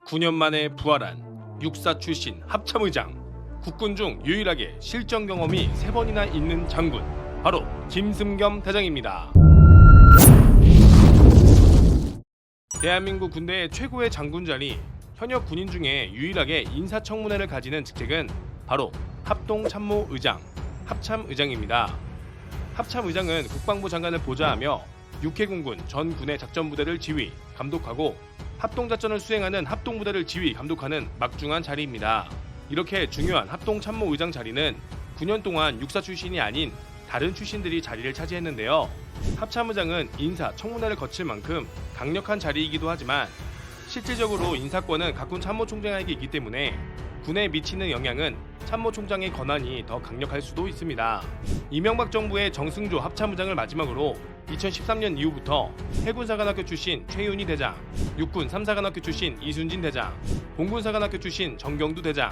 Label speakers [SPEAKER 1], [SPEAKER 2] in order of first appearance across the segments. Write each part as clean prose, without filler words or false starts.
[SPEAKER 1] 9년 만에 부활한 육사 출신 합참의장, 국군 중 유일하게 실전 경험이 3번이나 있는 장군, 바로 김승겸 대장입니다. 대한민국 군대의 최고의 장군 자리, 현역 군인 중에 유일하게 인사청문회를 가지는 직책은 바로 합동참모의장, 합참의장입니다. 합참의장은 국방부 장관을 보좌하며 육해공군 전 군의 작전부대를 지휘, 감독하고 합동작전을 수행하는 합동부대를 지휘, 감독하는 막중한 자리입니다. 이렇게 중요한 합동참모의장 자리는 9년 동안 육사 출신이 아닌 다른 출신들이 자리를 차지했는데요. 합참의장은 인사청문회를 거칠 만큼 강력한 자리이기도 하지만 실질적으로 인사권은 각군 참모총장에게 있기 때문에 군에 미치는 영향은 참모총장의 권한이 더 강력할 수도 있습니다. 이명박 정부의 정승조 합참의장을 마지막으로 2013년 이후부터 해군사관학교 출신 최윤희 대장, 육군 3사관학교 출신 이순진 대장, 공군사관학교 출신 정경두 대장,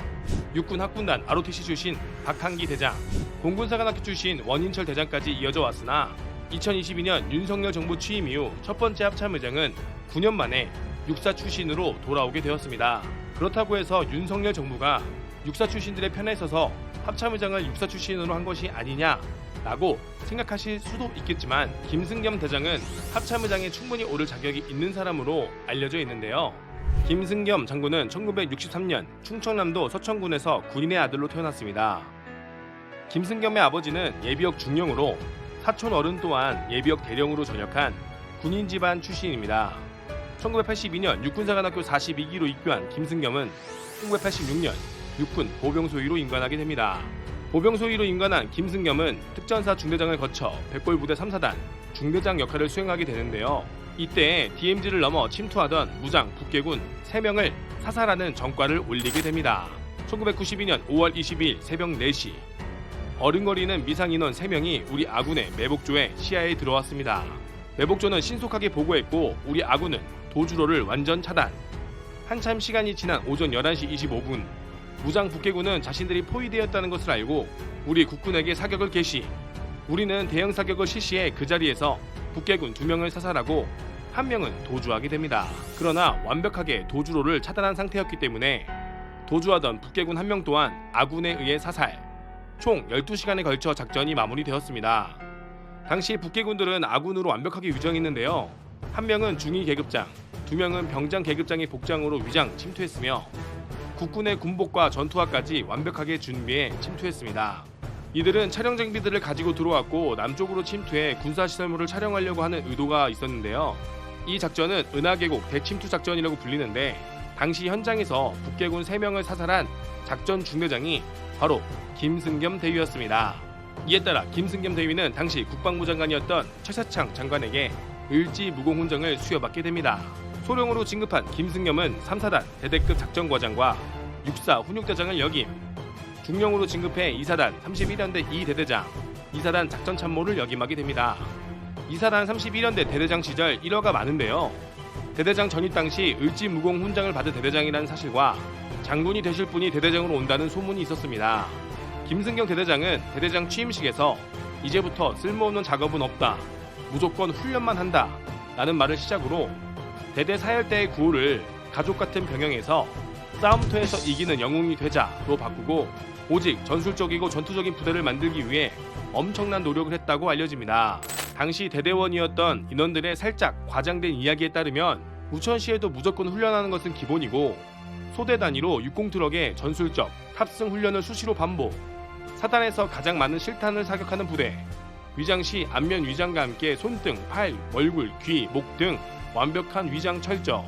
[SPEAKER 1] 육군 학군단 ROTC 출신 박한기 대장, 공군사관학교 출신 원인철 대장까지 이어져 왔으나 2022년 윤석열 정부 취임 이후 첫 번째 합참의장은 9년 만에 육사 출신으로 돌아오게 되었습니다. 그렇다고 해서 윤석열 정부가 육사 출신들의 편에 서서 합참의장을 육사 출신으로 한 것이 아니냐라고 생각하실 수도 있겠지만, 김승겸 대장은 합참의장에 충분히 오를 자격이 있는 사람으로 알려져 있는데요. 김승겸 장군은 1963년 충청남도 서천군에서 군인의 아들로 태어났습니다. 김승겸의 아버지는 예비역 중령으로, 사촌 어른 또한 예비역 대령으로 전역한 군인 집안 출신입니다. 1982년 육군사관학교 42기로 입교한 김승겸은 1986년 육군 보병소위로 임관하게 됩니다. 보병소위로 임관한 김승겸은 특전사 중대장을 거쳐 백골부대 3사단 중대장 역할을 수행하게 되는데요. 이때 DMZ를 넘어 침투하던 무장 북괴군 3명을 사살하는 전과를 올리게 됩니다. 1992년 5월 22일 새벽 4시, 어른거리는 미상인원 3명이 우리 아군의 매복조에 시야에 들어왔습니다. 매복조는 신속하게 보고했고 우리 아군은 도주로를 완전 차단. 한참 시간이 지난 오전 11시 25분, 무장 북해군은 자신들이 포위되었다는 것을 알고 우리 국군에게 사격을 개시. 우리는 대형 사격을 실시해 그 자리에서 북해군 2명을 사살하고 1명은 도주하게 됩니다. 그러나 완벽하게 도주로를 차단한 상태였기 때문에 도주하던 북해군 1명 또한 아군에 의해 사살. 총 12시간에 걸쳐 작전이 마무리되었습니다. 당시 북해군들은 아군으로 완벽하게 위장했는데요. 1명은 중위 계급장, 2명은 병장 계급장의 복장으로 위장 침투했으며 국군의 군복과 전투화까지 완벽하게 준비해 침투했습니다. 이들은 촬영 장비들을 가지고 들어왔고 남쪽으로 침투해 군사시설물을 촬영하려고 하는 의도가 있었는데요. 이 작전은 은하계곡 대침투 작전이라고 불리는데, 당시 현장에서 북해군 3명을 사살한 작전 중대장이 바로 김승겸 대위였습니다. 이에 따라 김승겸 대위는 당시 국방부 장관이었던 최사창 장관에게 을지무공훈장을 수여받게 됩니다. 소령으로 진급한 김승겸은 3사단 대대급 작전과장과 육사 훈육대장을 역임, 중령으로 진급해 2사단 31연대 2대대장, 2사단 작전참모를 역임하게 됩니다. 2사단 31연대 대대장 시절 일화가 많은데요. 대대장 전입 당시 을지무공훈장을 받은 대대장이라는 사실과 장군이 되실 분이 대대장으로 온다는 소문이 있었습니다. 김승겸 대대장은 대대장 취임식에서 이제부터 쓸모없는 작업은 없다, 무조건 훈련만 한다 라는 말을 시작으로 대대 사열대의 구호를 가족같은 병영에서 싸움터에서 이기는 영웅이 되자로 바꾸고 오직 전술적이고 전투적인 부대를 만들기 위해 엄청난 노력을 했다고 알려집니다. 당시 대대원이었던 인원들의 살짝 과장된 이야기에 따르면 우천시에도 무조건 훈련하는 것은 기본이고 소대 단위로 육공트럭에 전술적 탑승 훈련을 수시로 반복, 사단에서 가장 많은 실탄을 사격하는 부대, 위장 시 안면 위장과 함께 손등, 팔, 얼굴, 귀, 목 등 완벽한 위장 철저,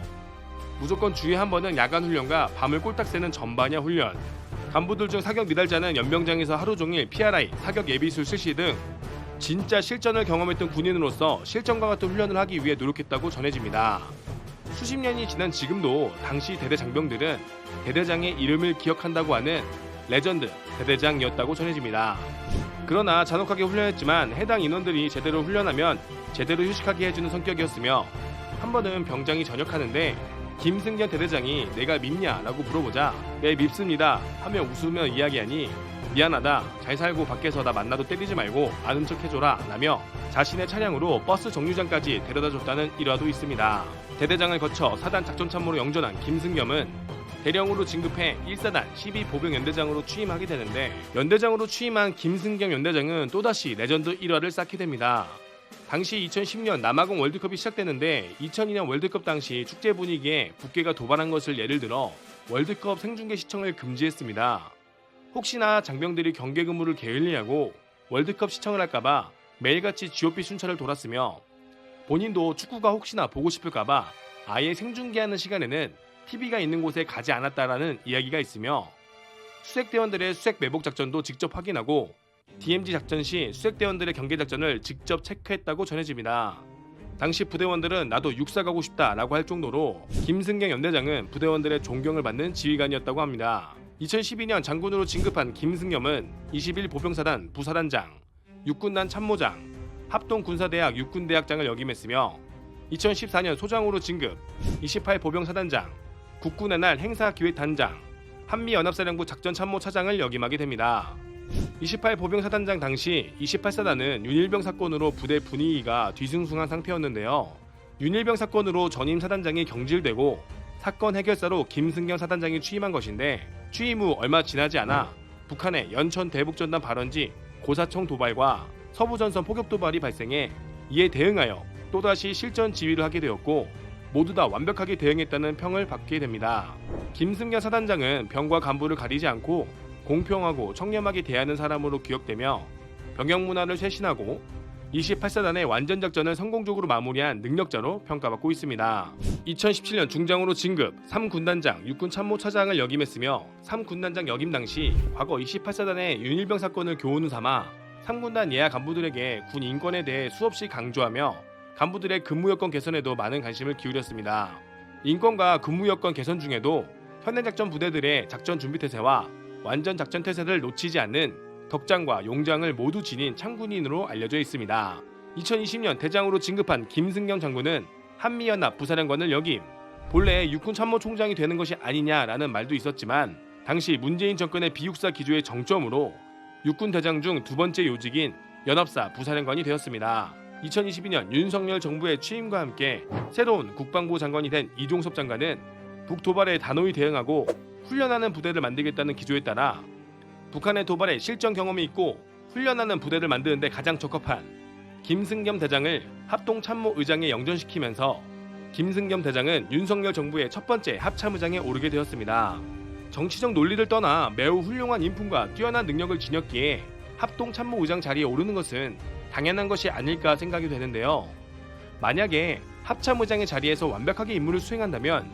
[SPEAKER 1] 무조건 주에 한 번은 야간 훈련과 밤을 꼴딱 새는 전반야 훈련, 간부들 중 사격 미달자는 연병장에서 하루 종일 PRI, 사격 예비술 실시 등 진짜 실전을 경험했던 군인으로서 실전과 같은 훈련을 하기 위해 노력했다고 전해집니다. 수십 년이 지난 지금도 당시 대대 장병들은 대대장의 이름을 기억한다고 하는 레전드 대대장이었다고 전해집니다. 그러나 잔혹하게 훈련했지만 해당 인원들이 제대로 훈련하면 제대로 휴식하게 해주는 성격이었으며, 한 번은 병장이 전역하는데 김승겸 대대장이 내가 밉냐 라고 물어보자 네 밉습니다 하며 웃으며 이야기하니 미안하다, 잘 살고 밖에서 나 만나도 때리지 말고 아는 척 해줘라 라며 자신의 차량으로 버스 정류장까지 데려다줬다는 일화도 있습니다. 대대장을 거쳐 사단 작전참모로 영전한 김승겸은 대령으로 진급해 1사단 12보병연대장으로 취임하게 되는데, 연대장으로 취임한 김승겸 연대장은 또다시 레전드 일화를 쌓게 됩니다. 당시 2010년 남아공 월드컵이 시작되는데 2002년 월드컵 당시 축제 분위기에 북괴가 도발한 것을 예를 들어 월드컵 생중계 시청을 금지했습니다. 혹시나 장병들이 경계 근무를 게을리하고 월드컵 시청을 할까봐 매일같이 GOP 순찰을 돌았으며, 본인도 축구가 혹시나 보고 싶을까봐 아예 생중계하는 시간에는 TV가 있는 곳에 가지 않았다라는 이야기가 있으며, 수색대원들의 수색 매복 작전도 직접 확인하고 DMZ 작전 시 수색대원들의 경계 작전을 직접 체크했다고 전해집니다. 당시 부대원들은 나도 육사 가고 싶다라고 할 정도로 김승경 연대장은 부대원들의 존경을 받는 지휘관이었다고 합니다. 2012년 장군으로 진급한 김승겸은 21보병사단 부사단장, 육군단 참모장, 합동군사대학 육군대학장을 역임했으며 2014년 소장으로 진급, 28보병사단장, 국군의 날 행사기획단장, 한미연합사령부 작전참모차장을 역임하게 됩니다. 28보병사단장 당시 28사단은 윤일병 사건으로 부대 분위기가 뒤숭숭한 상태였는데요. 윤일병 사건으로 전임 사단장이 경질되고 사건 해결사로 김승겸 사단장이 취임한 것인데, 취임 후 얼마 지나지 않아 북한의 연천 대북전단 발언지 고사총 도발과 서부전선 포격 도발이 발생해 이에 대응하여 또다시 실전 지휘를 하게 되었고 모두 다 완벽하게 대응했다는 평을 받게 됩니다. 김승겸 사단장은 병과 간부를 가리지 않고 공평하고 청렴하게 대하는 사람으로 기억되며 병영 문화를 쇄신하고 28사단의 완전작전을 성공적으로 마무리한 능력자로 평가받고 있습니다. 2017년 중장으로 진급, 3군단장, 육군참모차장을 역임했으며 3군단장 역임 당시 과거 28사단의 윤일병 사건을 교훈을 삼아 3군단 예하 간부들에게 군 인권에 대해 수없이 강조하며 간부들의 근무 여건 개선에도 많은 관심을 기울였습니다. 인권과 근무 여건 개선 중에도 현해작전 부대들의 작전 준비 태세와 완전 작전 태세를 놓치지 않는 덕장과 용장을 모두 지닌 창군인으로 알려져 있습니다. 2020년 대장으로 진급한 김승겸 장군은 한미연합 부사령관을 역임, 본래 육군참모총장이 되는 것이 아니냐라는 말도 있었지만 당시 문재인 정권의 비육사 기조의 정점으로 육군대장 중 두 번째 요직인 연합사 부사령관이 되었습니다. 2022년 윤석열 정부의 취임과 함께 새로운 국방부 장관이 된 이종섭 장관은 북도발에 단호히 대응하고 훈련하는 부대를 만들겠다는 기조에 따라 북한의 도발에 실전 경험이 있고 훈련하는 부대를 만드는 데 가장 적합한 김승겸 대장을 합동참모의장에 영전시키면서 김승겸 대장은 윤석열 정부의 첫 번째 합참의장에 오르게 되었습니다. 정치적 논리를 떠나 매우 훌륭한 인품과 뛰어난 능력을 지녔기에 합동참모의장 자리에 오르는 것은 당연한 것이 아닐까 생각이 되는데요. 만약에 합참의장의 자리에서 완벽하게 임무를 수행한다면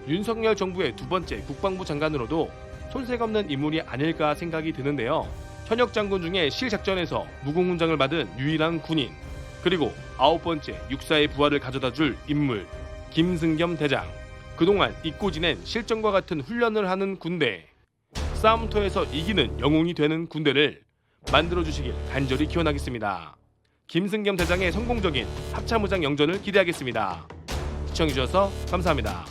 [SPEAKER 1] 윤석열 정부의 두 번째 국방부 장관으로도 손색 없는 인물이 아닐까 생각이 드는데요. 현역 장군 중에 실작전에서 무공훈장을 받은 유일한 군인, 그리고 9번째 육사의 부활을 가져다줄 인물 김승겸 대장, 그동안 잊고 지낸 실전과 같은 훈련을 하는 군대, 싸움터에서 이기는 영웅이 되는 군대를 만들어주시길 간절히 기원하겠습니다. 김승겸 대장의 성공적인 합참의장 영전을 기대하겠습니다. 시청해주셔서 감사합니다.